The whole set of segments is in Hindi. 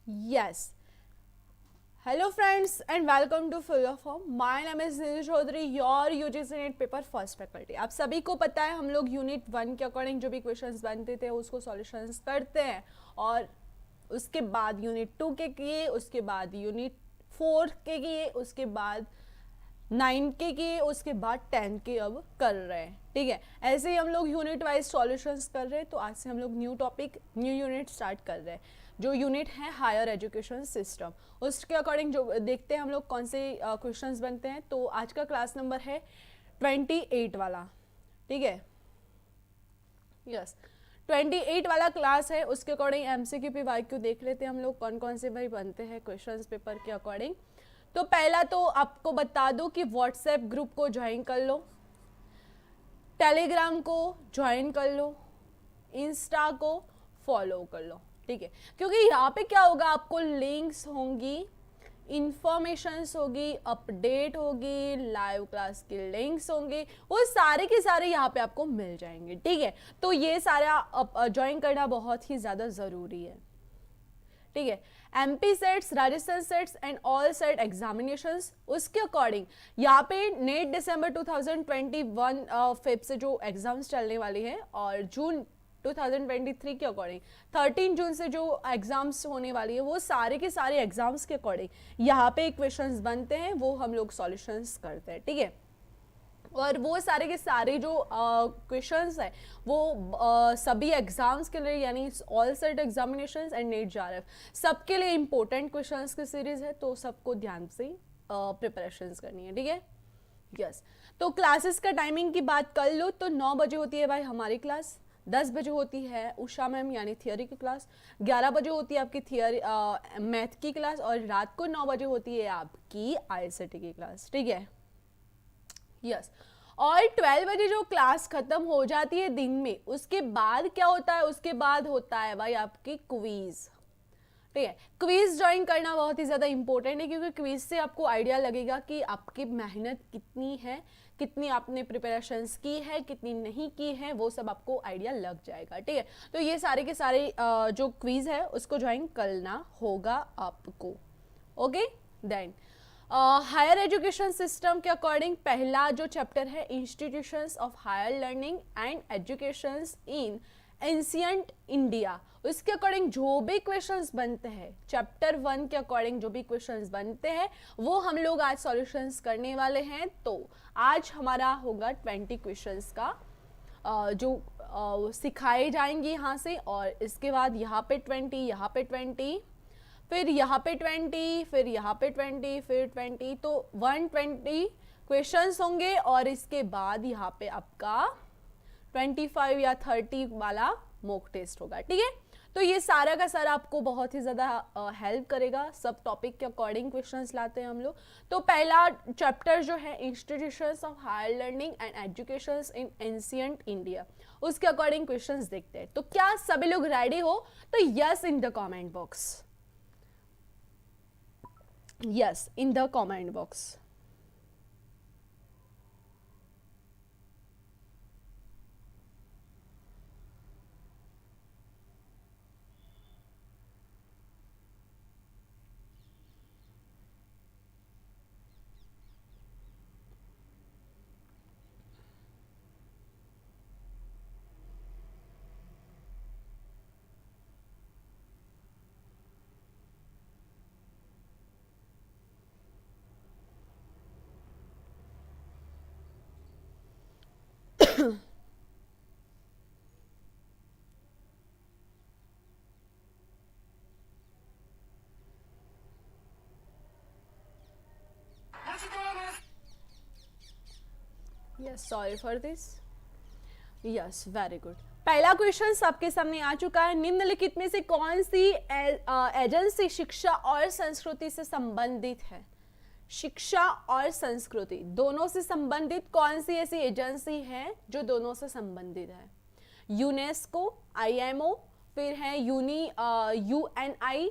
Yes. Hello friends and welcome to Full of Form. My name is Neeraj Chaudhary, your UGC NET paper first faculty. आप सभी को पता है हम लोग यूनिट 1 के अकॉर्डिंग जो भी क्वेश्चंस बनते थे उसको सॉल्यूशंस करते हैं और उसके बाद यूनिट 2 के किए, उसके बाद यूनिट 4 के किए, उसके बाद 9 के किए, उसके बाद 10 के अब कर रहे हैं. ठीक है, ऐसे ही हम लोग यूनिट वाइज सॉल्यूशंस कर रहे हैं. तो आज से हम लोग new topic new unit start कर रहे हैं. जो यूनिट है हायर एजुकेशन सिस्टम, उसके अकॉर्डिंग जो देखते हैं हम लोग कौन से क्वेश्चंस बनते हैं. तो आज का क्लास नंबर है 28 वाला. ठीक है, यस 28 वाला क्लास है. उसके अकॉर्डिंग एमसीक्यू पे वाईक्यू देख लेते हैं हम लोग कौन कौन से भाई बनते हैं क्वेश्चंस पेपर के अकॉर्डिंग. तो पहला तो आपको बता दो कि व्हाट्सएप ग्रुप को ज्वाइन कर लो, टेलीग्राम को ज्वाइन कर लो, इंस्टा को फॉलो कर लो. ठीक है, क्योंकि यहाँ पे क्या होगा, आपको लिंक्स होंगी, इंफॉर्मेशंस होगी, अपडेट होगी, लाइव क्लास के लिंक्स होंगे, वो सारे के सारे यहाँ पे आपको मिल जाएंगे. ठीक है, तो ये सारा ज्वाइन करना बहुत ही ज़्यादा ज़रूरी है. ठीक है, MP sets, Rajasthan sets and all set examinations, उसके अकॉर्डिंग यहाँ पे नेट दिसंबर 2021 फेब से जो एग्जाम्स चलने वाली हैं और जून 2023 के अकॉर्डिंग 13 जून से जो एग्जाम्स होने वाली है वो सारे के सारे एग्जाम्स के अकॉर्डिंग यहाँ पे क्वेश्चंस बनते हैं, वो हम लोग सॉल्यूशंस करते हैं. ठीक है, और वो सारे के सारे जो क्वेश्चंस है वो सभी एग्जाम्स के लिए यानी all set examinations and net JRF सबके लिए इंपॉर्टेंट क्वेश्चंस की सीरीज है. तो सबको ध्यान से प्रिपरेशंस करनी है. ठीक है, यस. तो क्लासेस का टाइमिंग की बात कर लो तो 9 बजे होती है भाई हमारी क्लास, 10 बजे होती है उषा मैम यानी थियोरी की क्लास, 11 बजे होती है आपकी थियोरी मैथ की क्लास और रात को 9 बजे होती है आपकी आईसीटी की क्लास. ठीक है, यस. और 12 बजे जो क्लास खत्म हो जाती है दिन में, उसके बाद क्या होता है, उसके बाद होता है भाई आपकी क्वीज. ठीक है, क्विज ज्वाइन करना बहुत ही ज़्यादा इंपॉर्टेंट है क्योंकि क्विज से आपको आइडिया लगेगा कि आपकी मेहनत कितनी है, कितनी आपने प्रिपरेशंस की है, कितनी नहीं की है, वो सब आपको आइडिया लग जाएगा. ठीक है, तो ये सारे के सारे जो क्विज है उसको ज्वाइन करना होगा आपको. Okay, then higher education system के अकॉर्डिंग पहला जो चैप्टर है institutions of higher learning and educations in ancient India, उसके अकॉर्डिंग जो भी क्वेश्चंस बनते हैं चैप्टर 1 के अकॉर्डिंग जो भी क्वेश्चंस बनते हैं वो हम लोग आज सॉल्यूशंस करने वाले हैं. तो आज हमारा होगा 20 क्वेश्चंस का जो सिखाए जाएंगे यहाँ से, और इसके बाद यहाँ पे 20, यहाँ पे 20, फिर यहाँ पे 20, फिर यहाँ पे 20, फिर 20, तो 120 क्वेश्चंस होंगे और इसके बाद यहाँ पे आपका 25 या 30 वाला मॉक टेस्ट होगा. ठीक है, तो ये सारा का सारा आपको बहुत ही ज़्यादा हेल्प करेगा. सब टॉपिक के अकॉर्डिंग क्वेश्चंस लाते हैं हम लोग. तो पहला चैप्टर जो है institutions of higher learning and education in ancient India, उसके अकॉर्डिंग क्वेश्चंस देखते हैं. तो क्या सभी लोग रेडी हो? तो yes in the comment box, yes in the comment box. Yes, sorry for this. Yes, very good. पहला क्वेश्चन आपके सामने आ चुका है. निम्नलिखित में से कौन सी एजेंसी शिक्षा और संस्कृति से संबंधित है? शिक्षा और संस्कृति दोनों से संबंधित कौन सी ऐसी एजेंसी है जो दोनों से संबंधित है? यूनेस्को, आईएमओ, फिर है यूएनआई,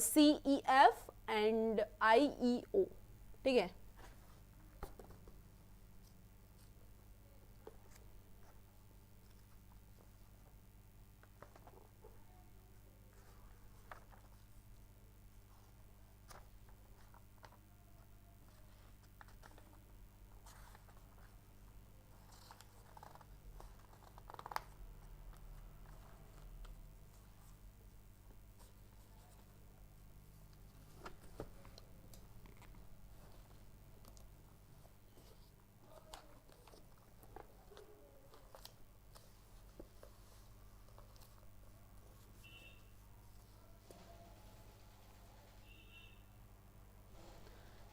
सीईएफ एंड आईईओ. ठीक है,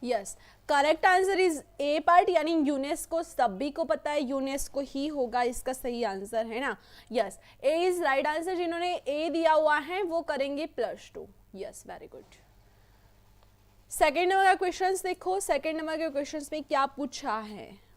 yes, correct answer is A part, यानी यूनेस्को सभी को पता है यूनेस्को ही होगा इसका सही आंसर, है ना। Yes, A is right answer. जिन्होंने ए दिया हुआ है वो करेंगे +2। Yes, very good. Second number का क्वेश्चन देखो, सेकेंड नंबर के क्वेश्चन में क्या पूछा है।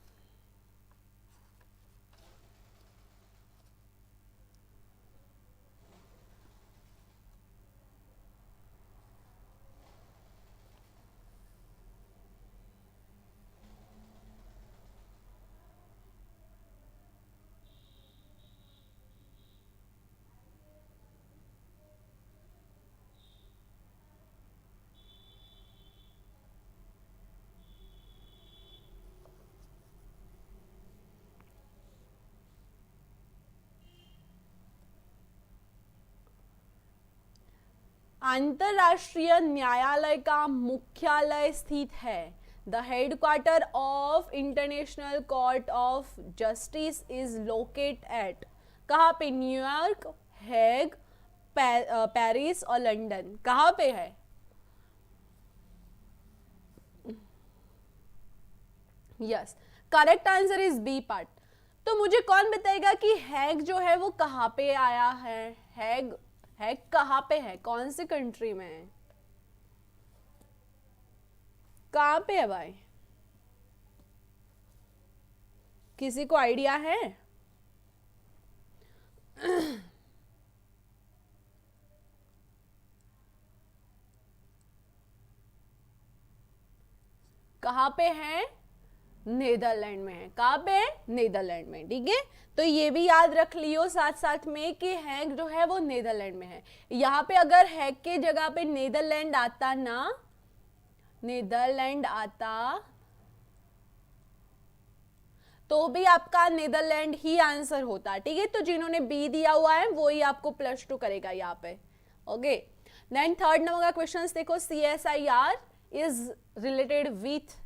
अंतरराष्ट्रीय न्यायालय का मुख्यालय स्थित है। The headquarter of International Court of Justice is locate at. कहाँ पे? न्यूयॉर्क, हेग, पेरिस और लंदन। कहाँ पे है? Yes, correct answer is B part. तो मुझे कौन बताएगा कि हैग जो है वो कहाँ पे आया है? हैग, हैग कहाँ पे है, कौन सी कंट्री में है, कहाँ पे है भाई? किसी को आइडिया है? कहाँ पे है? नीदरलैंड में है। कहाँ पे है? नीदरलैंड में। ठीक है, तो ये भी याद रख लियो साथ साथ में कि हैग जो है वो नीदरलैंड में है। यहाँ पे अगर हैग के जगह पे नीदरलैंड आता ना, नीदरलैंड आता तो भी आपका नीदरलैंड ही आंसर होता। ठीक है, तो जिन्होंने बी दिया हुआ है वो ही आपको +2 करेगा यहाँ पे। ओके, देन थर्ड नंबर का क्वेश्चन देखो, CSIR इज रिलेटेड विथ,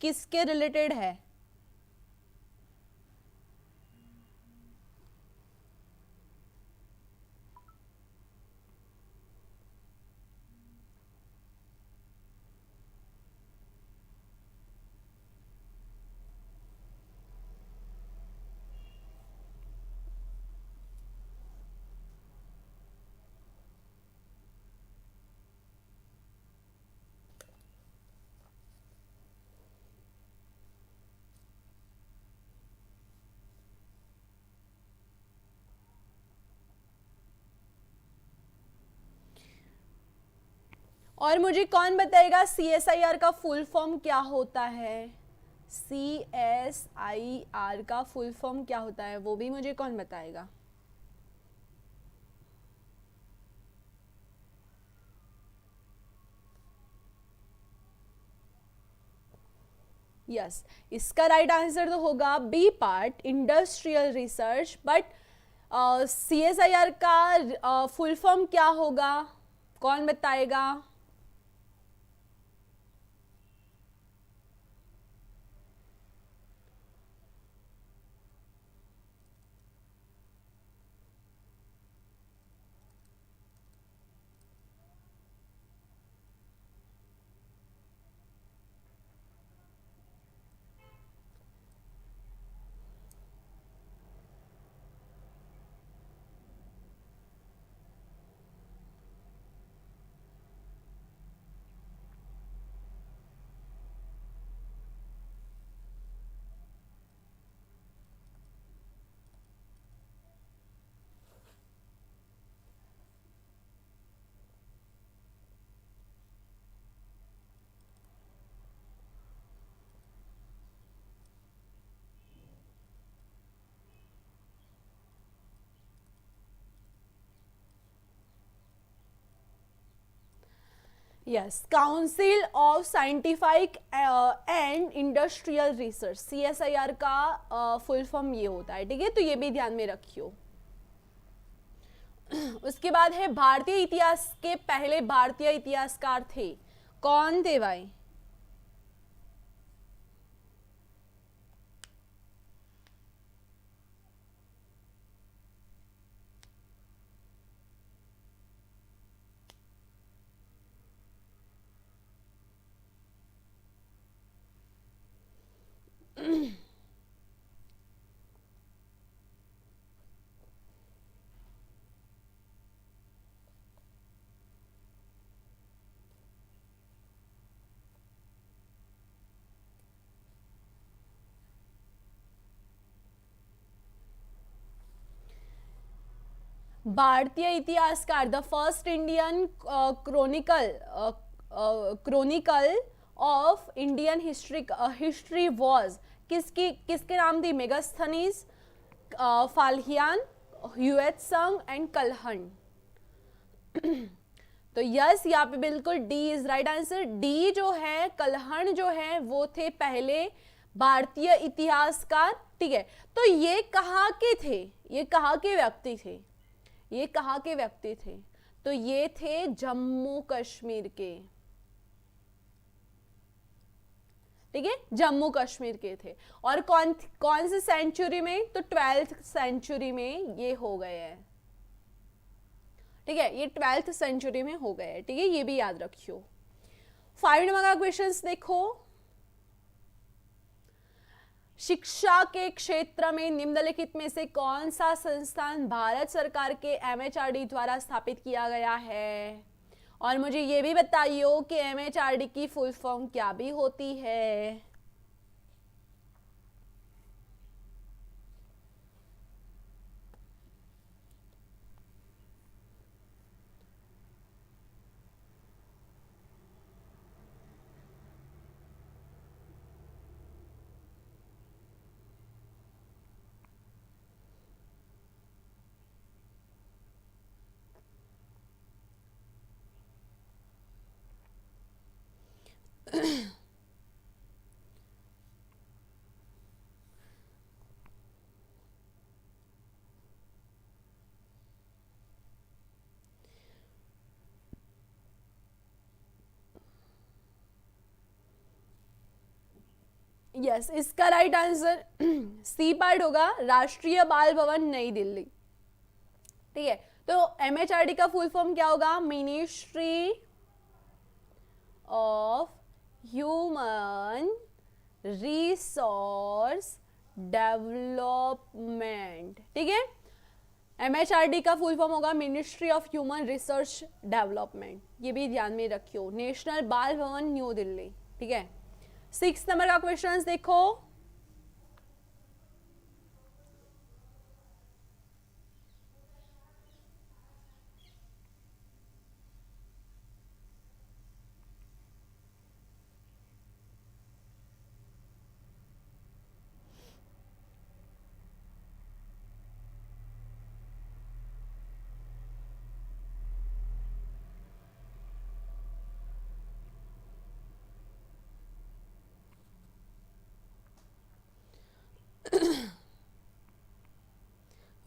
किसके रिलेटेड है? और मुझे कौन बताएगा CSIR का फुल फॉर्म क्या होता है? CSIR का फुल फॉर्म क्या होता है वो भी मुझे कौन बताएगा? यस, इसका राइट आंसर तो होगा B part, industrial research. But CSIR का फुल फॉर्म क्या होगा, कौन बताएगा? Yes, council of scientific and industrial research, CSIR का फुल फॉर्म ये होता है। ठीक है, तो ये भी ध्यान में रखियो। उसके बाद है भारतीय इतिहास के पहले भारतीय इतिहासकार थे, कौन थे भाई? भारतीय इतिहासकार, the first Indian Chronicle of Indian history was, किसके नाम थी? मेगास्थनीज, फाल्हियान, ह्यूएत्संग एंड कलहन। तो यस, यहाँ पे बिल्कुल D is right answer. D जो है, कलहन जो है, वो थे पहले भारतीय इतिहासकार। ठीक है, तो ये कहाँ के थे? ये कहाँ के व्यक्ति थे? ये कहाँ के व्यक्ति थे? तो ये थे जम्मू कश्मीर के। ठीक है, जम्मू कश्मीर के थे। और कौन कौन सी सेंचुरी में? तो 12th सेंचुरी में ये हो गए हैं। ठीक है, ये 12th सेंचुरी में हो गए हैं। ठीक है, ये भी याद रखियो। 5 नंबर का क्वेश्चन देखो, शिक्षा के क्षेत्र में निम्नलिखित में से कौन सा संस्थान भारत सरकार के एमएचआरडी द्वारा स्थापित किया गया है? और मुझे ये भी बताइयो कि एमएचआरडी की फुल फॉर्म क्या भी होती है? यस, इसका राइट आंसर सी पार्ट होगा, राष्ट्रीय बाल भवन नई दिल्ली। ठीक है, तो एमएचआरडी का फुल फॉर्म क्या होगा? Ministry of human resource development. ठीक है, एमएचआरडी का फुल फॉर्म होगा ministry of human research development. ये भी ध्यान में रखियो, नेशनल बाल भवन न्यू दिल्ली। ठीक है, 6 नंबर का क्वेश्चन देखो,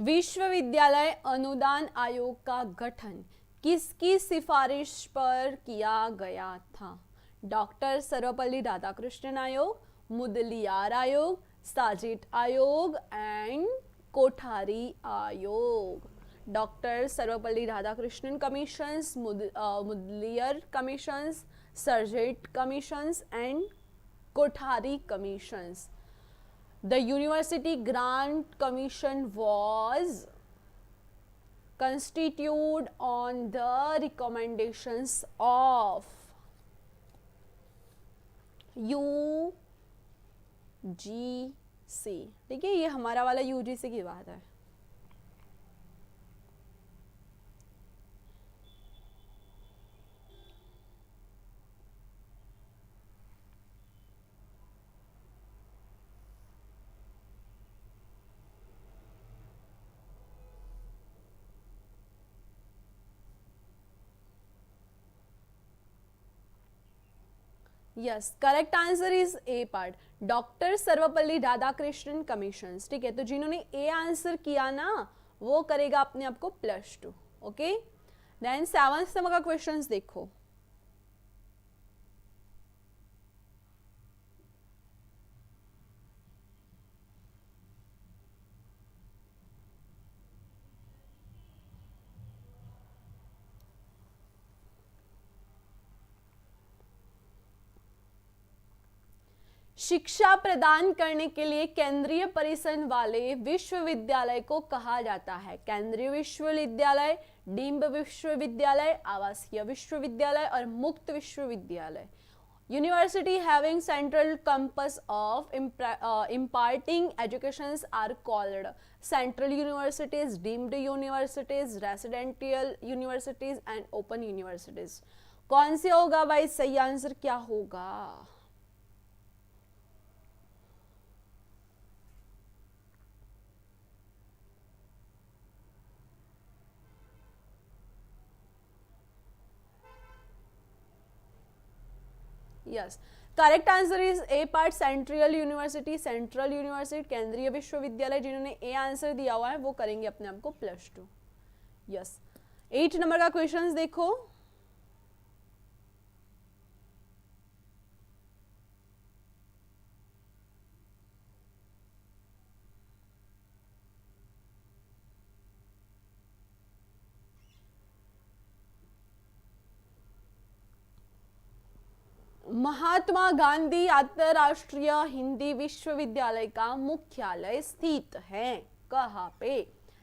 विश्वविद्यालय अनुदान आयोग का गठन किसकी सिफारिश पर किया गया था? डॉक्टर सर्वपल्ली राधाकृष्णन आयोग, मुदलियार आयोग, साजिद आयोग एंड कोठारी आयोग। Doctor Sarvepalli Radhakrishnan commissions, Mudaliar commissions, Sajid commissions and Kothari commissions. The University Grant Commission was constituted on the recommendations of UGC। ठीक है, ये हमारा वाला UGC की बात है। Yes, correct answer is A part, doctor Sarvepalli Radhakrishnan commission. ठीक है, तो जिन्होंने ए आंसर किया ना, वो करेगा अपने आप को +2। ओके, देन 7th नंबर का क्वेश्चन देखो, शिक्षा प्रदान करने के लिए केंद्रीय परिसर वाले विश्वविद्यालय को कहा जाता है? केंद्रीय विश्वविद्यालय, डीम्ड विश्वविद्यालय, आवासीय विश्वविद्यालय और मुक्त विश्वविद्यालय। University having central campus of imparting educations are called central universities, deemed universities, residential universities and open universities. कौन से होगा भाई सही आंसर क्या होगा? Yes, correct answer is A part central university, central university केंद्रीय विश्वविद्यालय. जिन्होंने ए आंसर दिया हुआ है वो करेंगे अपने आप को +2. यस, 8 नंबर का क्वेश्चन देखो. महात्मा गांधी अंतरराष्ट्रीय हिंदी विश्वविद्यालय का मुख्यालय स्थित है कहाँ पे?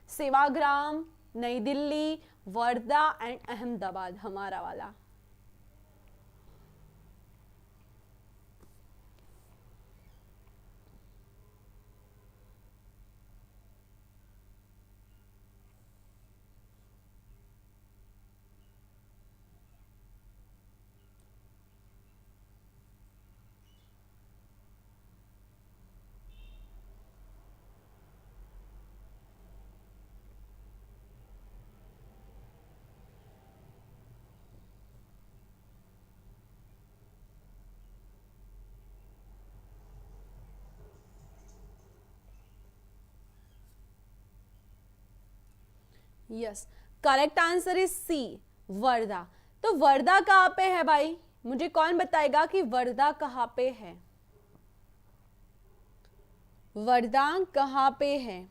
सेवाग्राम, नई दिल्ली, वर्धा एंड अहमदाबाद. हमारा वाला yes, correct answer is C, Wardha. तो वर्धा कहाँ पे है भाई? मुझे कौन बताएगा कि वर्धा कहाँ पे है? वर्धा कहाँ पे है?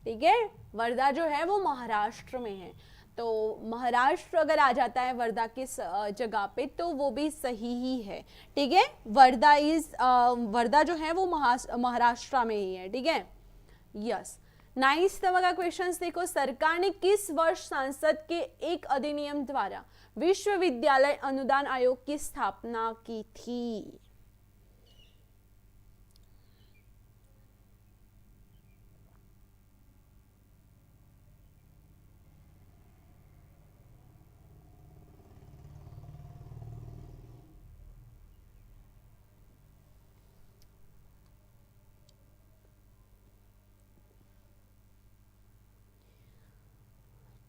ठीक है, वर्धा जो है वो महाराष्ट्र में है. तो महाराष्ट्र अगर आ जाता है वर्धा की जगह पे तो वो भी सही ही है. ठीक है, वर्धा जो है वो महाराष्ट्र में ही है. ठीक है, यस. 9 नंबर का क्वेश्चन देखो. सरकार ने किस वर्ष संसद के एक अधिनियम द्वारा विश्वविद्यालय अनुदान आयोग की स्थापना की थी?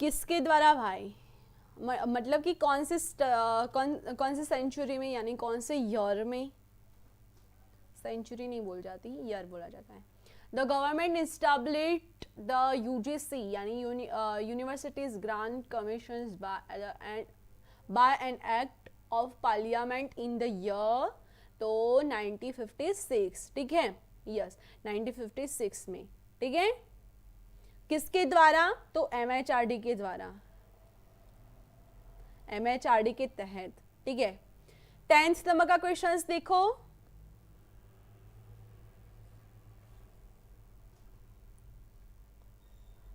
किसके द्वारा भाई? मतलब कि कौन से सेंचुरी में, यानी कौन से ईयर में? सेंचुरी नहीं बोल जाती, ईयर बोला जाता है. The government established the UGC यानी universities grant commission by an act of parliament in the year तो 1956. ठीक है, यस, 1956 में. ठीक है, किसके द्वारा? तो MHRD के द्वारा, MHRD के तहत. ठीक है, 10th नंबर का क्वेश्चन देखो.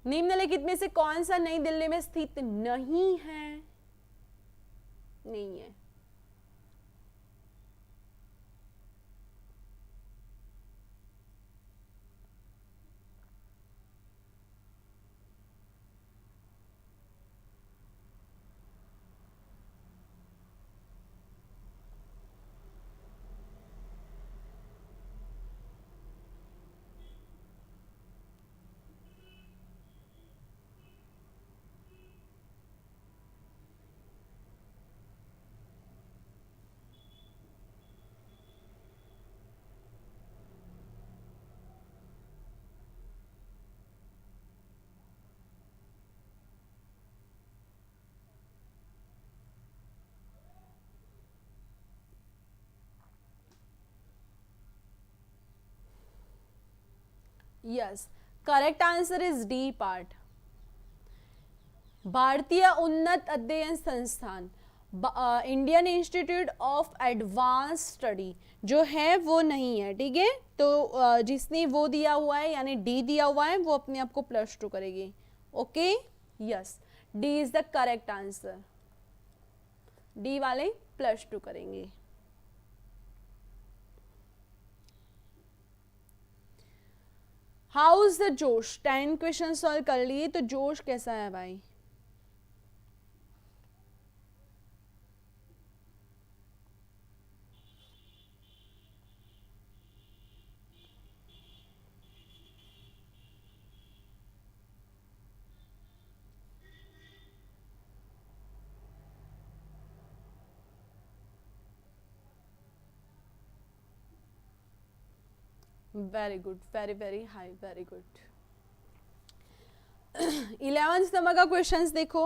निम्नलिखित में से कौन सा नई दिल्ली में स्थित नहीं है? नहीं है. Yes, correct answer is D part. भारतीय उन्नत अध्ययन संस्थान, Indian institute of advance study जो है वो नहीं है. ठीक है, तो जिसने वो दिया हुआ है यानी डी दिया हुआ है वो अपने आप को +2 करेगी. Okay, yes, D is the correct answer. D वाले +2 करेंगे। हाउ इज द जोश, 10 क्वेश्चन सॉल्व कर लिए, तो जोश कैसा है भाई? Very good, very very high, very good. 11th number का क्वेश्चंस देखो।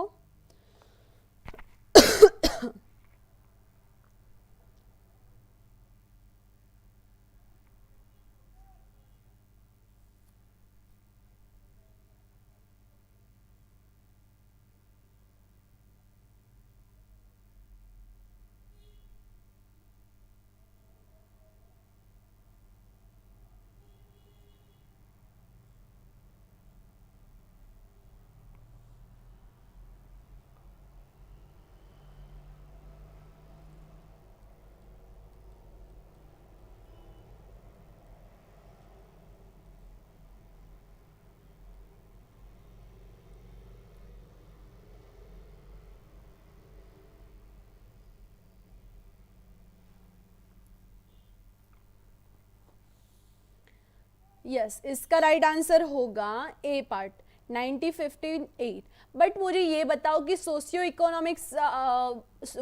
यस, इसका राइट आंसर होगा ए पार्ट, 1958। बट मुझे ये बताओ कि सोशियो इकोनॉमिक्स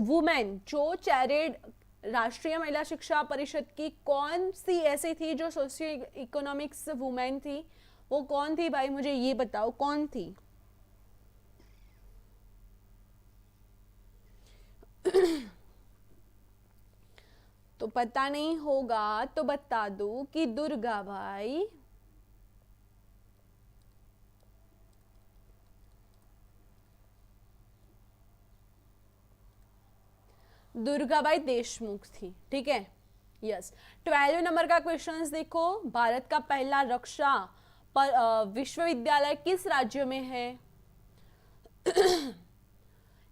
वुमेन जो चैरिड राष्ट्रीय महिला शिक्षा परिषद की कौन सी ऐसी थी जो सोशियो इकोनॉमिक्स वुमेन थी, वो कौन थी भाई? मुझे ये बताओ कौन थी। तो पता नहीं होगा तो बता दो कि दुर्गा भाई। दुर्गाबाई देशमुख थी, ठीक है। यस, 12 नंबर का क्वेश्चन देखो। भारत का पहला रक्षा विश्वविद्यालय किस राज्य में है?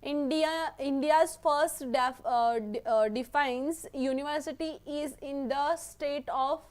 India's first defense university is in the state of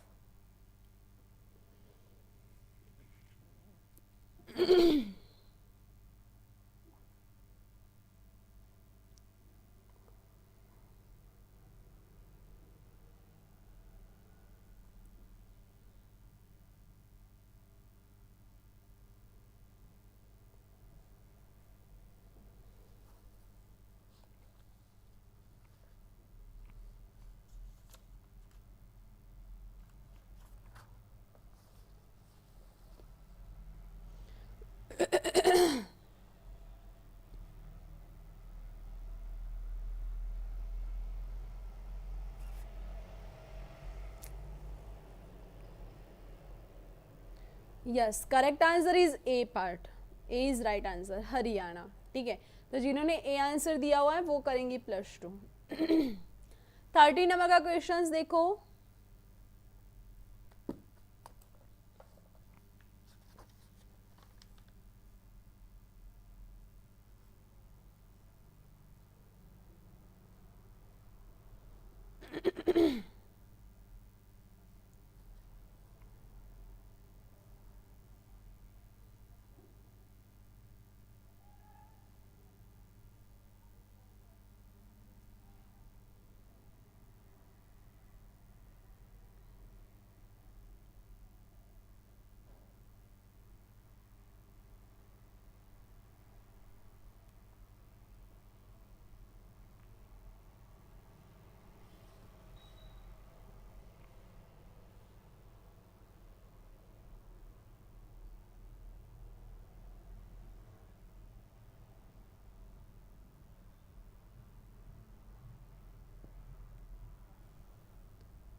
yes, correct answer is A part, A is right answer, Haryana, ठीक है। तो जिन्होंने ए आंसर दिया हुआ है वो करेंगे +2। 13 नंबर का क्वेश्चंस देखो।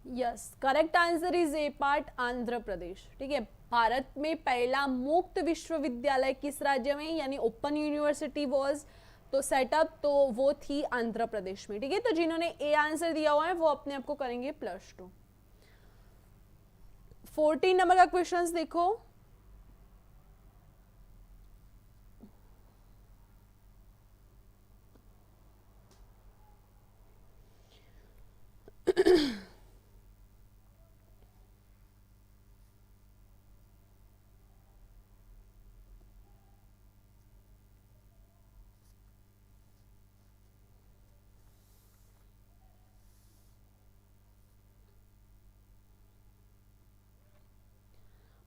Yes, correct answer is A part, Andhra Pradesh, ठीक है। भारत में पहला मुक्त विश्वविद्यालय किस राज्य में, यानी ओपन यूनिवर्सिटी वॉज तो सेटअप, तो वो थी आंध्र प्रदेश में, ठीक है। तो जिन्होंने ए आंसर दिया हुआ है वो अपने आप को करेंगे +2। 14 नंबर का क्वेश्चंस देखो।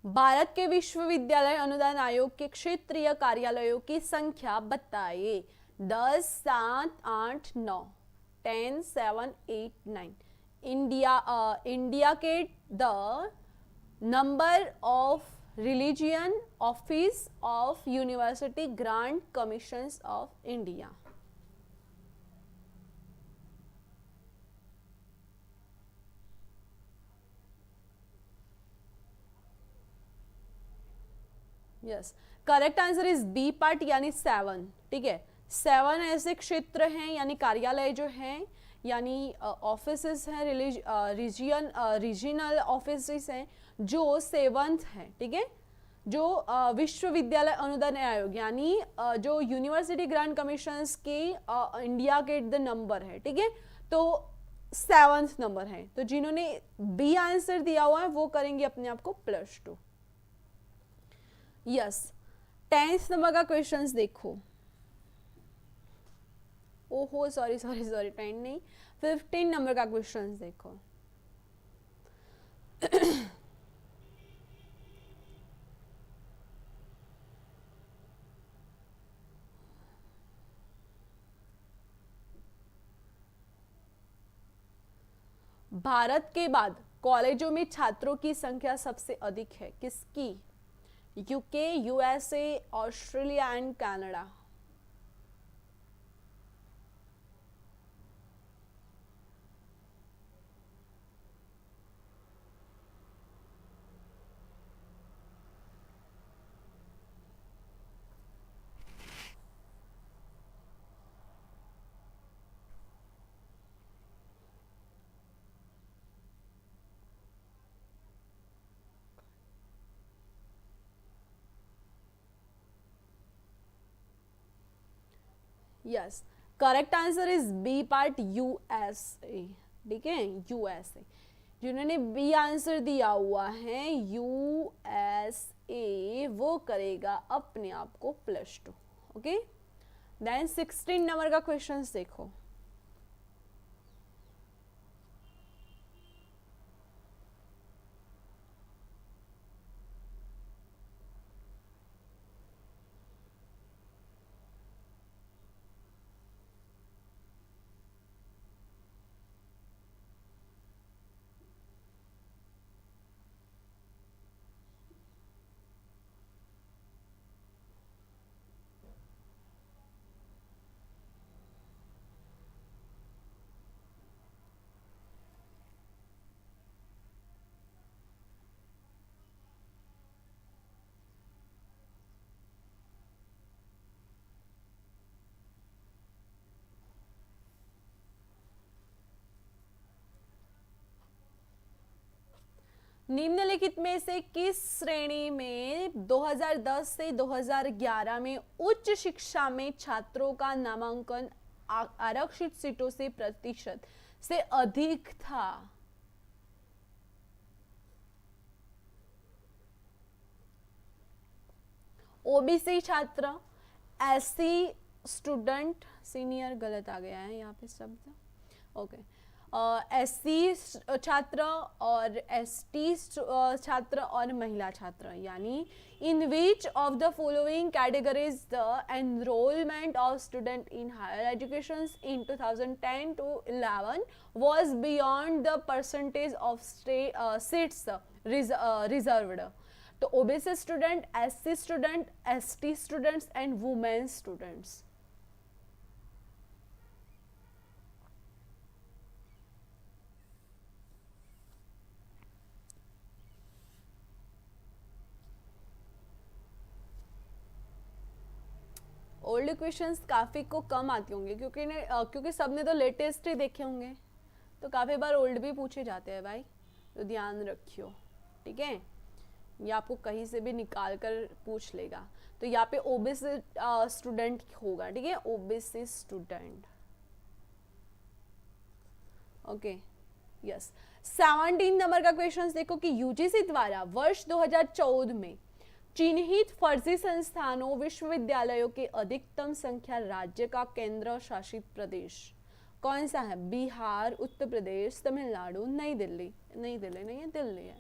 भारत के विश्वविद्यालय अनुदान आयोग के क्षेत्रीय कार्यालयों की संख्या बताइए। 10, 7, 8, 9, 10, 7, 8, 9। इंडिया के the number of religion office of University Grant Commissions of India. Yes, correct answer is B part यानी 7। ठीक है, 7 ऐसे क्षेत्र हैं यानी कार्यालय जो हैं यानी ऑफिसेस हैं, रीजनल ऑफिसेस हैं जो 7th हैं। ठीक है, जो विश्वविद्यालय अनुदान आयोग यानी जो यूनिवर्सिटी ग्रांट कमीशंस के इंडिया के द नंबर है। ठीक है, तो 7th नंबर है। तो जिन्होंने बी आंसर दिया हुआ है वो करेंगे अपने आप को +2। यस, 10th नंबर का क्वेश्चंस देखो। ओहो सॉरी 10 नहीं, 15 नंबर का क्वेश्चंस देखो। भारत के बाद कॉलेजों में छात्रों की संख्या सबसे अधिक है किसकी? UK, USA, Australia and Canada. Yes, correct answer is B part USA. ठीक है, यूएसए। जिन्होंने बी आंसर दिया हुआ है यूएसए वो करेगा अपने आप को +2। ओके, देन 16 नंबर का क्वेश्चन देखो। निम्नलिखित में से किस श्रेणी में 2010 से 2011 में उच्च शिक्षा में छात्रों का नामांकन आरक्षित सीटों से प्रतिशत से अधिक था? ओबीसी छात्र, एससी स्टूडेंट, सीनियर गलत आ गया है यहाँ पे शब्द। ओके, एससी छात्र और एसटी छात्र और महिला छात्र, यानी in which of the following categories the enrollment of student in higher education in 2010 to 11 was beyond the percentage of seats reserved? तो OBC student, SC student, ST students and women students. Old questions काफ़ी को कम आती होंगे क्योंकि सबने तो लेटेस्ट ही देखे होंगे, तो काफ़ी बार ओल्ड भी पूछे जाते हैं भाई, तो ध्यान रखियो। ठीक है, ये आपको कहीं से भी निकाल कर पूछ लेगा। तो यहाँ पे ओबीसी स्टूडेंट होगा। ठीक है, OBC student. Okay, yes. 17 number का क्वेश्चन देखो कि यूजीसी द्वारा वर्ष 2014 में चिन्हित फर्जी संस्थानों विश्वविद्यालयों की अधिकतम संख्या राज्य का केंद्र शासित प्रदेश कौन सा है? बिहार, उत्तर प्रदेश, तमिलनाडु, नई दिल्ली। नई दिल्ली नहीं है, दिल्ली है।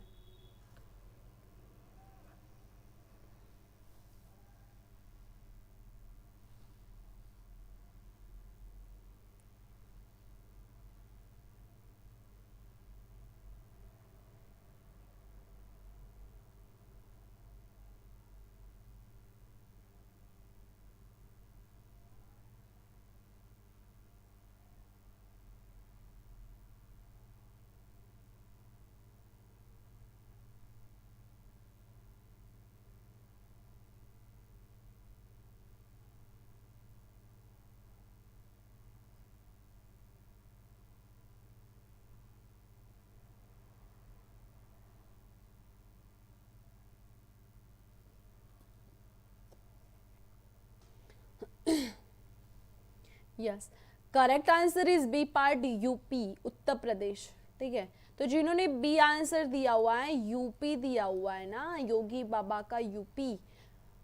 Yes, correct answer is B part, UP, Uttar Pradesh. ठीक है, तो जिन्होंने बी आंसर दिया हुआ है, यूपी दिया हुआ है ना, योगी बाबा का यूपी,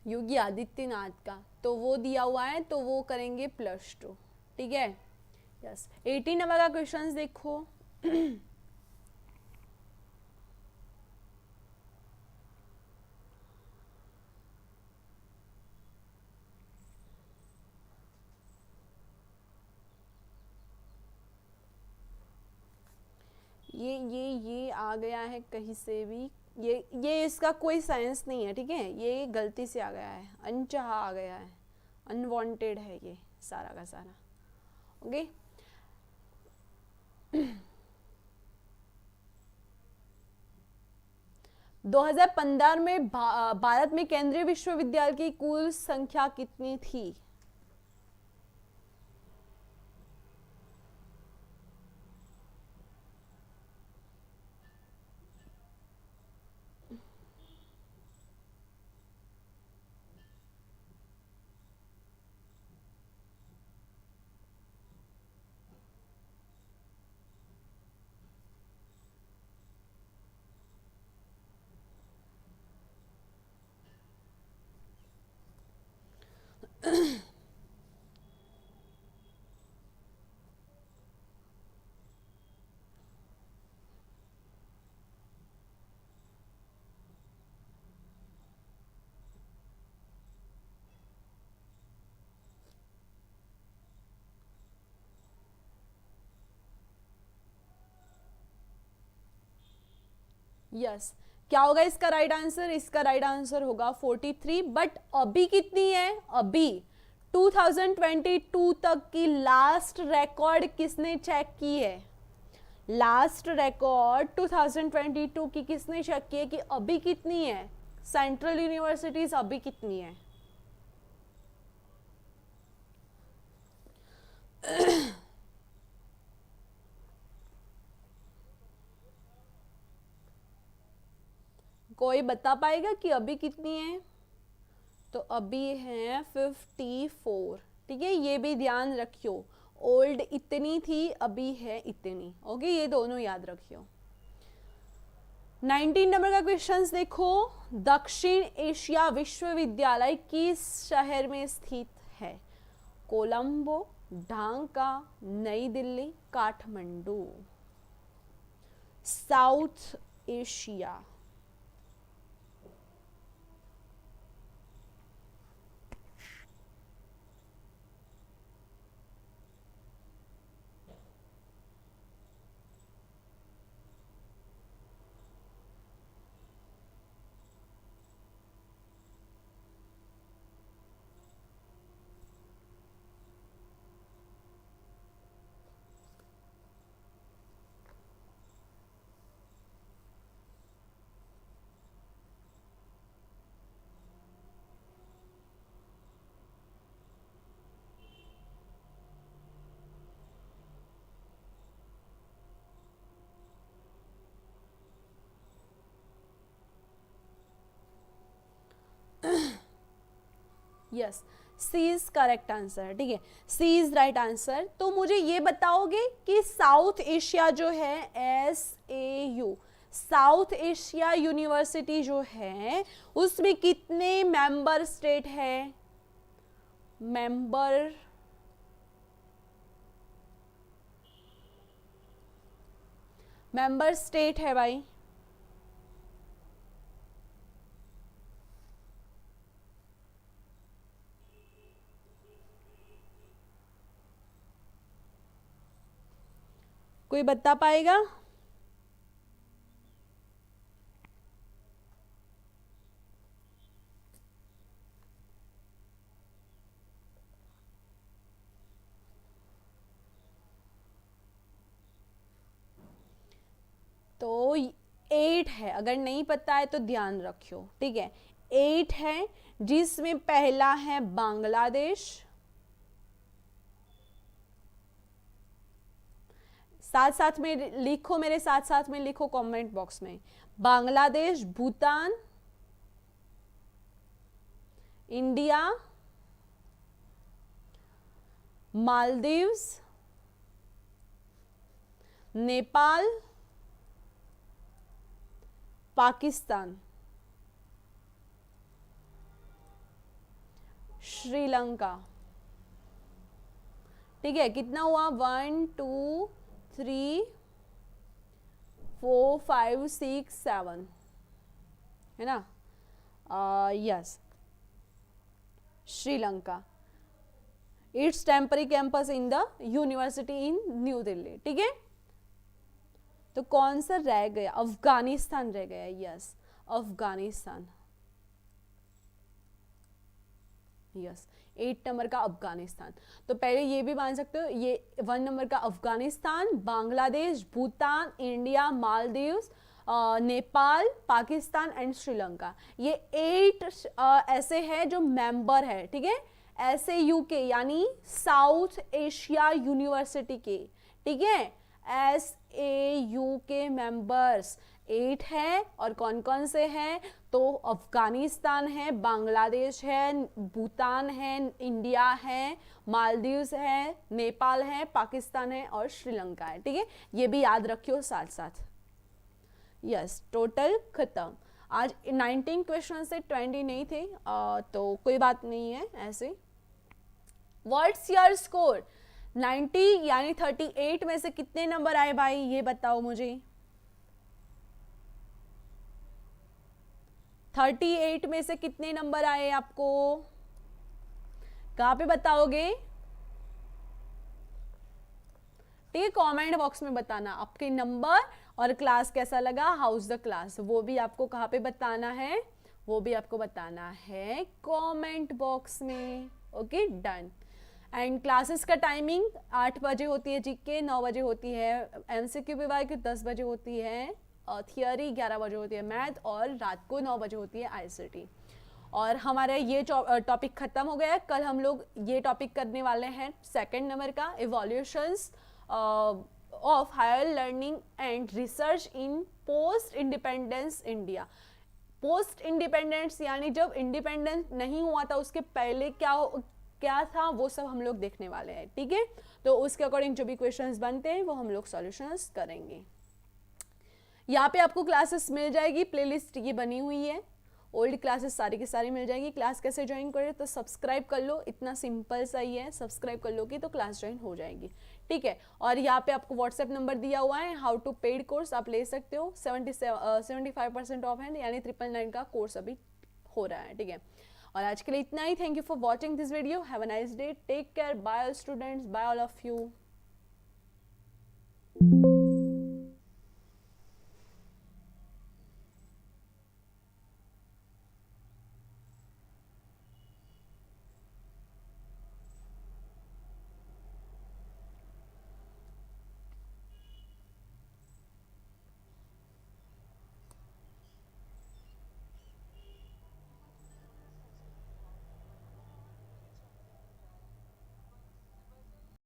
योगी आदित्यनाथ का, तो वो दिया हुआ है, तो वो करेंगे +2। ठीक है, यस। 18 नंबर का क्वेश्चन देखो। ये आ गया है कहीं से भी, ये इसका कोई साइंस नहीं है। ठीक है, ये गलती से आ गया है, अनचाहा आ गया है, अनवांटेड है ये सारा का सारा। ओके, 2015 में भारत में केंद्रीय विश्वविद्यालय की कुल संख्या कितनी थी? यस, क्या होगा इसका राइट आंसर? इसका राइट आंसर होगा 43। बट अभी कितनी है? अभी 2022 तक की लास्ट रिकॉर्ड किसने चेक की है? लास्ट रिकॉर्ड 2022 की किसने चेक की है कि अभी कितनी है? सेंट्रल यूनिवर्सिटीज अभी कितनी है? कोई बता पाएगा कि अभी कितनी है? तो अभी है 54। ठीक है, ये भी ध्यान रखियो, ओल्ड इतनी थी, अभी है इतनी। ओके, ये दोनों याद रखियो। 19 नंबर का क्वेश्चन देखो। दक्षिण एशिया विश्वविद्यालय किस शहर में स्थित है? Colombo, Dhaka, New Delhi, Kathmandu. South Asia. Yes, C is correct answer. ठीक है, सी इज राइट आंसर। तो मुझे ये बताओगे कि साउथ एशिया जो है, SAU, साउथ एशिया यूनिवर्सिटी जो है, उसमें कितने मेंबर स्टेट है? मेंबर स्टेट है भाई। कोई बता पाएगा? तो 8 है, अगर नहीं पता है तो ध्यान रखियो। ठीक है, 8 है, जिसमें पहला है बांग्लादेश। साथ साथ में लिखो, मेरे साथ साथ में लिखो कमेंट बॉक्स में। बांग्लादेश, भूटान, इंडिया, मालदीव्स, नेपाल, पाकिस्तान, श्रीलंका। ठीक है, कितना हुआ? 1 2 3 4 5 6 7, है ना? Yes, Sri Lanka. It's temporary campus in the university in new Delhi. ठीक है, तो कौन सा रह गया? अफगानिस्तान रह गया। यस, अफगानिस्तान। यस, 8 नंबर का अफगानिस्तान। तो पहले ये भी मान सकते हो, ये 1 नंबर का अफगानिस्तान, बांग्लादेश, भूटान, इंडिया, मालदीव्स, नेपाल, पाकिस्तान एंड श्रीलंका। ये 8 ऐसे हैं जो मेंबर है। ठीक है, ऐसे यूके यानी साउथ एशिया यूनिवर्सिटी के। ठीक है, SAU के मेंबर्स 8 है। और कौन कौन से हैं? तो अफगानिस्तान है, बांग्लादेश है, भूटान है, इंडिया है, मालदीव्स है, नेपाल है, पाकिस्तान है और श्रीलंका है। ठीक है, ये भी याद रखियो साथ साथ। यस, टोटल खत्म। आज 19 क्वेश्चन से 20 नहीं थे, तो कोई बात नहीं है ऐसे। What's your score? 90 यानी 38 में से कितने नंबर आए भाई, ये बताओ मुझे। 38 में से कितने नंबर आए आपको? कहाँ पे बताओगे? ठीक है, कमेंट बॉक्स में बताना आपके नंबर और क्लास कैसा लगा, हाउस द क्लास, वो भी आपको कहाँ पे बताना है, वो भी आपको बताना है कमेंट बॉक्स में। Okay, done. एंड क्लासेस का टाइमिंग 8 बजे होती है जीके, 9 बजे होती है MCQ PYQ, 10 बजे होती है थियरी, 11 बजे होती है मैथ और रात को 9 बजे होती है ICT। और हमारा ये टॉपिक खत्म हो गया है। कल हम लोग ये टॉपिक करने वाले हैं 2nd नंबर का, evolutions of higher learning and research in post independence India. Post independence यानी जब इंडिपेंडेंस नहीं हुआ था उसके पहले क्या था, वो सब हम लोग देखने वाले हैं। ठीक है, तो उसके अकॉर्डिंग जो भी क्वेश्चंस बनते हैं वो हम लोग सॉल्यूशंस करेंगे। यहाँ पे आपको क्लासेस मिल जाएगी, प्लेलिस्ट ये बनी हुई है, ओल्ड क्लासेस सारी की सारी मिल जाएगी। क्लास कैसे ज्वाइन करें? तो सब्सक्राइब कर लो, इतना सिंपल सा ही है, सब्सक्राइब कर लोगे तो क्लास ज्वाइन हो जाएगी। ठीक है, और यहाँ पे आपको व्हाट्सएप नंबर दिया हुआ है, हाउ टू पेड कोर्स आप ले सकते हो। 75% ऑफ है, यानी 999 का कोर्स अभी हो रहा है। ठीक है, और आज के लिए इतना ही। Thank you for watching this video, have a nice day, take care, bye all students, bye all of you.